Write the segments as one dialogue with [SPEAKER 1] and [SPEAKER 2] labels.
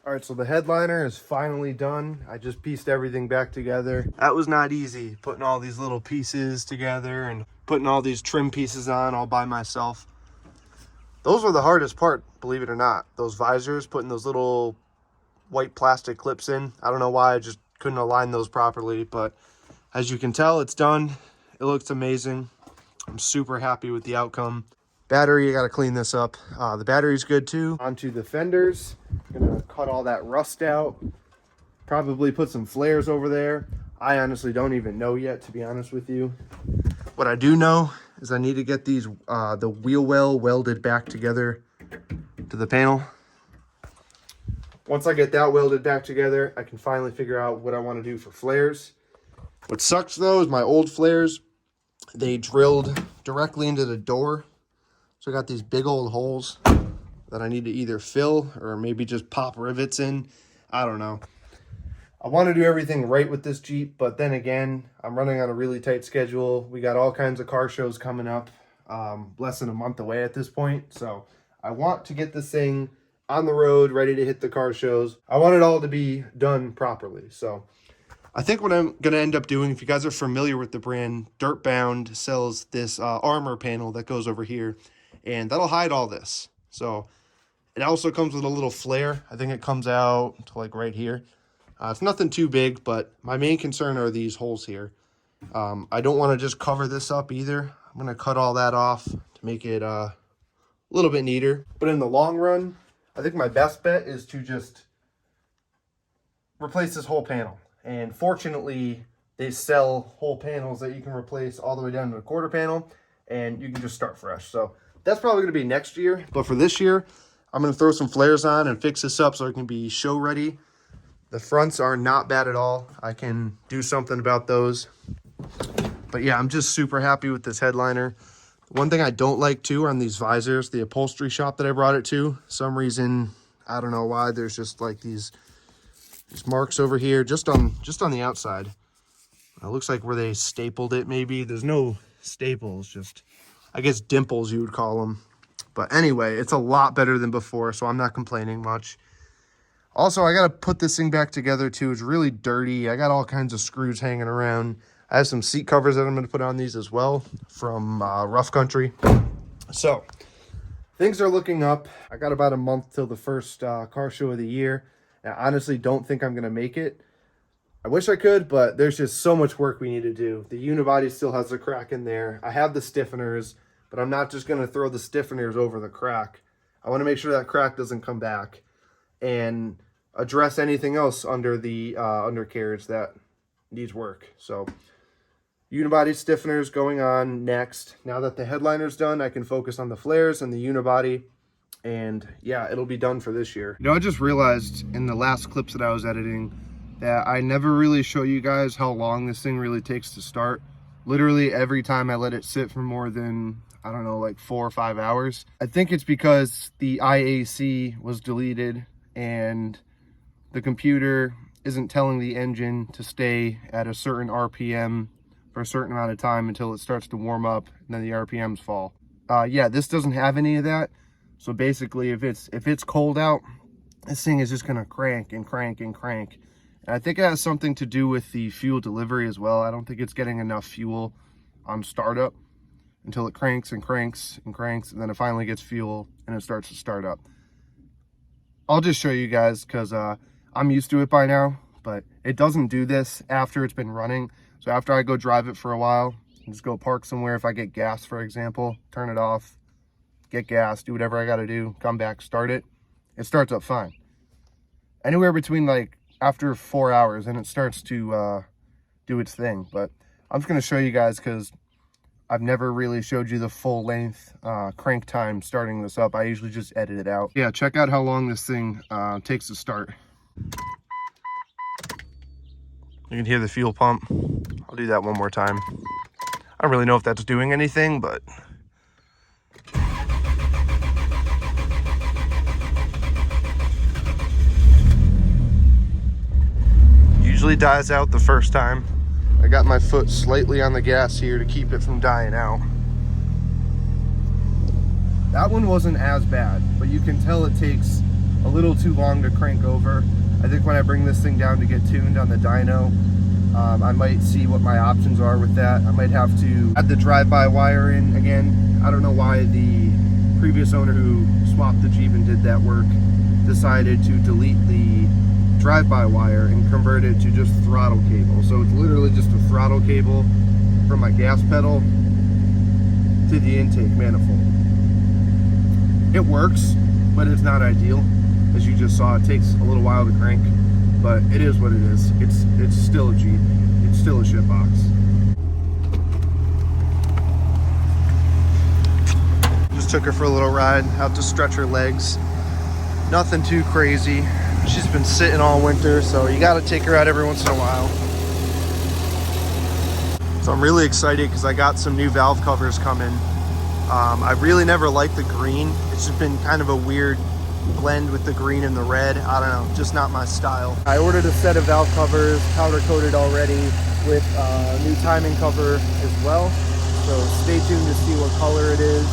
[SPEAKER 1] All right, so the headliner is finally done. I just pieced everything back together. That was not easy, putting all these little pieces together and putting all these trim pieces on all by myself. Those were the hardest part, believe it or not. Those visors, putting those little white plastic clips in. I don't know why I just couldn't align those properly, but as you can tell, it's done. It looks amazing. I'm super happy with the outcome. Battery, I gotta clean this up. The battery's good too. Onto the fenders. Gonna cut all that rust out. Probably put some flares over there. I honestly don't even know yet, to be honest with you. What I do know is I need to get these the wheel well welded back together to the panel. Once I get that welded back together, I can finally figure out what I want to do for flares. What sucks though is my old flares, they drilled directly into the door. So I got these big old holes that I need to either fill or maybe just pop rivets in. I don't know. I want to do everything right with this Jeep, but then again, I'm running on a really tight schedule. We got all kinds of car shows coming up, less than a month away at this point. So I want to get this thing on the road, ready to hit the car shows. I want it all to be done properly. So I think what I'm going to end up doing, if you guys are familiar with the brand, Dirtbound sells this armor panel that goes over here, and that'll hide all this. So it also comes with a little flare. I think it comes out to like right here. It's nothing too big, but my main concern are these holes here. I don't want to just cover this up either. I'm going to cut all that off to make it a little bit neater. But in the long run, I think my best bet is to just replace this whole panel. And fortunately, they sell whole panels that you can replace all the way down to a quarter panel, and you can just start fresh. So that's probably going to be next year. But for this year, I'm going to throw some flares on and fix this up so it can be show ready. The fronts are not bad at all. I can do something about those. But yeah, I'm just super happy with this headliner. One thing I don't like too on these visors, the upholstery shop that I brought it to, some reason, I don't know why, there's just like these marks over here, just on the outside. It looks like where they stapled it maybe. There's no staples, just, I guess, dimples you would call them. But anyway, it's a lot better than before, so I'm not complaining much. Also, I got to put this thing back together too. It's really dirty. I got all kinds of screws hanging around. I have some seat covers that I'm going to put on these as well from Rough Country. So things are looking up. I got about a month till the first car show of the year. I honestly don't think I'm going to make it. I wish I could, but there's just so much work we need to do. The unibody still has a crack in there. I have the stiffeners, but I'm not just going to throw the stiffeners over the crack. I want to make sure that crack doesn't come back and address anything else under the undercarriage that needs work. So unibody stiffeners going on next. Now that the headliner's done, I can focus on the flares and the unibody. And yeah, it'll be done for this year. You know, I just realized in the last clips that I was editing that I never really show you guys how long this thing really takes to start. Literally every time I let it sit for more than, I don't know, like 4 or 5 hours. I think it's because the IAC was deleted and the computer isn't telling the engine to stay at a certain RPM for a certain amount of time until it starts to warm up and then the RPMs fall. Yeah, this doesn't have any of that. So basically, if it's cold out, this thing is just gonna crank and crank and crank. And I think it has something to do with the fuel delivery as well. I don't think it's getting enough fuel on startup until it cranks and cranks and cranks, and then it finally gets fuel and it starts to start up. I'll just show you guys because I'm used to it by now, but it doesn't do this after it's been running. So after I go drive it for a while, just go park somewhere. If I get gas, for example, turn it off, get gas, do whatever I got to do, come back, start it. It starts up fine. Anywhere between like after 4 hours and it starts to do its thing. But I'm just going to show you guys because I've never really showed you the full length crank time starting this up. I usually just edit it out. Yeah, check out how long this thing takes to start. You can hear the fuel pump. I'll do that one more time. I don't really know if that's doing anything, but usually dies out the first time. I got my foot slightly on the gas here to keep it from dying out. That one wasn't as bad, but you can tell it takes a little too long to crank over. I think when I bring this thing down to get tuned on the dyno, I might see what my options are with that. I might have to add the drive-by wire in again. I don't know why the previous owner who swapped the Jeep and did that work decided to delete the drive-by wire and convert it to just throttle cable. So it's literally just a throttle cable from my gas pedal to the intake manifold. It works, but it's not ideal. As you just saw, it takes a little while to crank, but it is what it is. It's still a Jeep. It's still a shit box. Just took her for a little ride out to stretch her legs. Nothing too crazy. She's been sitting all winter, so you got to take her out every once in a while. So I'm really excited because I got some new valve covers coming. I really never liked the green. It's just been kind of a weird blend with the green and the red. I don't know, just not my style. I ordered a set of valve covers, powder coated already, with a new timing cover as well. So stay tuned to see what color it is.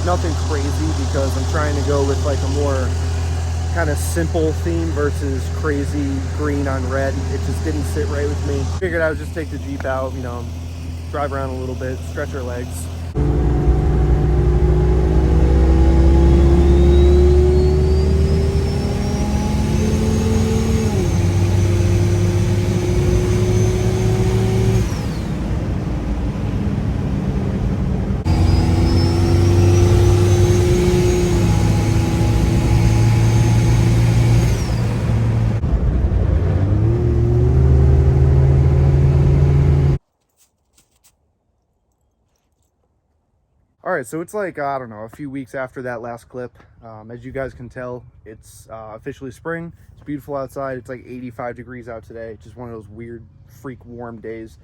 [SPEAKER 1] Nothing crazy because I'm trying to go with like a more kind of simple theme versus crazy green on red. It just didn't sit right with me. Figured I would just take the Jeep out, you know, drive around a little bit, stretch her legs. All right, so it's like, I don't know, a few weeks after that last clip. As you guys can tell, it's officially spring. It's beautiful outside. It's like 85 degrees out today. Just one of those weird freak warm days.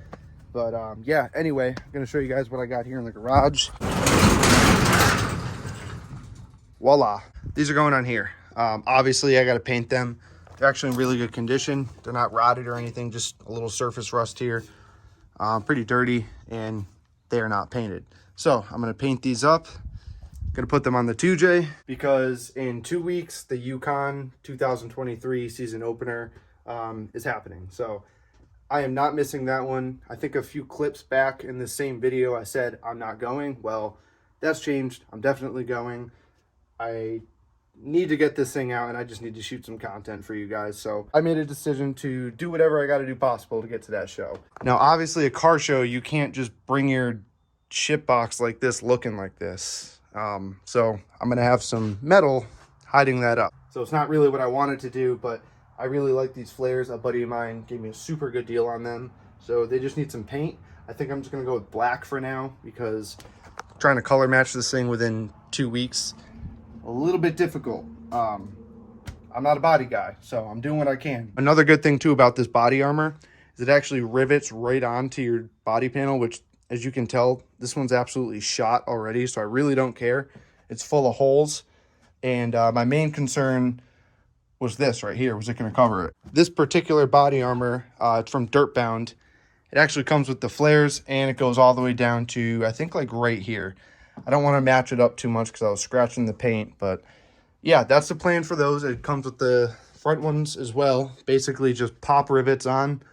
[SPEAKER 1] But yeah, anyway, I'm gonna show you guys what I got here in the garage. Voila, these are going on here. Obviously I gotta paint them. They're actually in really good condition. They're not rotted or anything, just a little surface rust here. Pretty dirty, and they are not painted. So I'm going to paint these up. Going to put them on the 2J because in 2 weeks, the Yukon 2023 season opener is happening. So I am not missing that one. I think a few clips back in the same video, I said I'm not going. Well, that's changed. I'm definitely going. I need to get this thing out, and I just need to shoot some content for you guys. So I made a decision to do whatever I got to do possible to get to that show. Now, obviously, a car show, you can't just bring your shit box like this looking like this. So I'm gonna have some metal hiding that up. So it's not really what I wanted to do, but I really like these flares. A buddy of mine gave me a super good deal on them. So they just need some paint. I think I'm just gonna go with black for now because trying to color match this thing within 2 weeks, a little bit difficult. I'm not a body guy, so I'm doing what I can. Another good thing too about this body armor is it actually rivets right onto your body panel, which, as you can tell, this one's absolutely shot already, so I really don't care. It's full of holes, and my main concern was this right here. Was it going to cover it? This particular body armor, it's from Dirtbound. It actually comes with the flares, and it goes all the way down to, I think, like right here. I don't want to match it up too much because I was scratching the paint, but yeah, that's the plan for those. It comes with the front ones as well. Basically, just pop rivets on.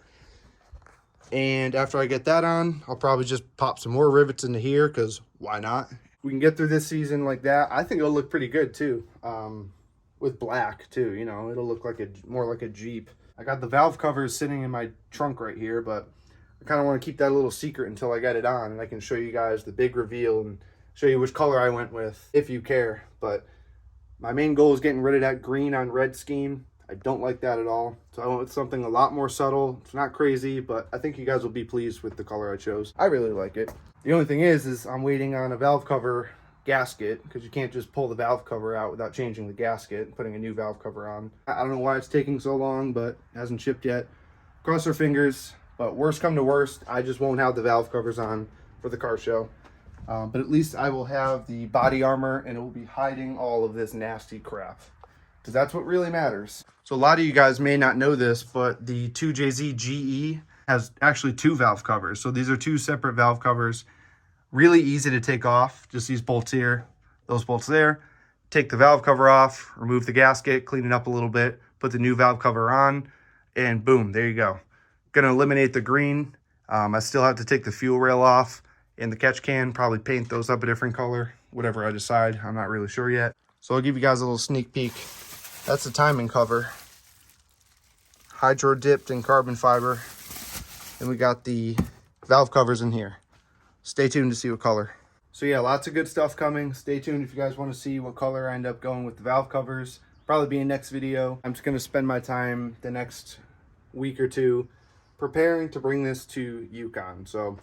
[SPEAKER 1] And after I get that on, I'll probably just pop some more rivets into here because why not? We can get through this season like that. I think it'll look pretty good too, with black too. You know, it'll look like more like a Jeep. I got the valve covers sitting in my trunk right here, but I kind of want to keep that a little secret until I get it on, and I can show you guys the big reveal and show you which color I went with if you care. But my main goal is getting rid of that green on red scheme. I don't like that at all. So I went with something a lot more subtle. It's not crazy, but I think you guys will be pleased with the color I chose. I really like it. The only thing is I'm waiting on a valve cover gasket because you can't just pull the valve cover out without changing the gasket and putting a new valve cover on. I don't know why it's taking so long, but it hasn't shipped yet. Cross our fingers, but worst come to worst, I just won't have the valve covers on for the car show. But at least I will have the body armor, and it will be hiding all of this nasty crap, because that's what really matters. So a lot of you guys may not know this, but the 2JZ GE has actually 2 valve covers. So these are 2 separate valve covers. Really easy to take off. Just these bolts here, those bolts there. take the valve cover off, remove the gasket, clean it up a little bit, put the new valve cover on, and boom, there you go. Gonna eliminate the green. I still have to take the fuel rail off and the catch can, probably paint those up a different color, whatever I decide. I'm not really sure yet. So I'll give you guys a little sneak peek. That's the timing cover. Hydro dipped in carbon fiber. And we got the valve covers in here. Stay tuned to see what color. So yeah, lots of good stuff coming. Stay tuned if you guys want to see what color I end up going with the valve covers. Probably be in next video. I'm just going to spend my time the next week or two preparing to bring this to Yukon. So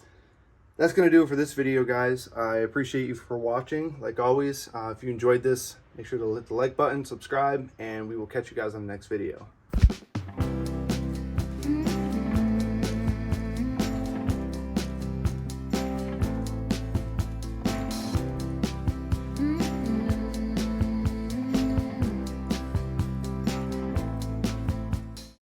[SPEAKER 1] that's going to do it for this video, guys. I appreciate you for watching. Like always, if you enjoyed this, make sure to hit the like button, subscribe, and we will catch you guys on the next video.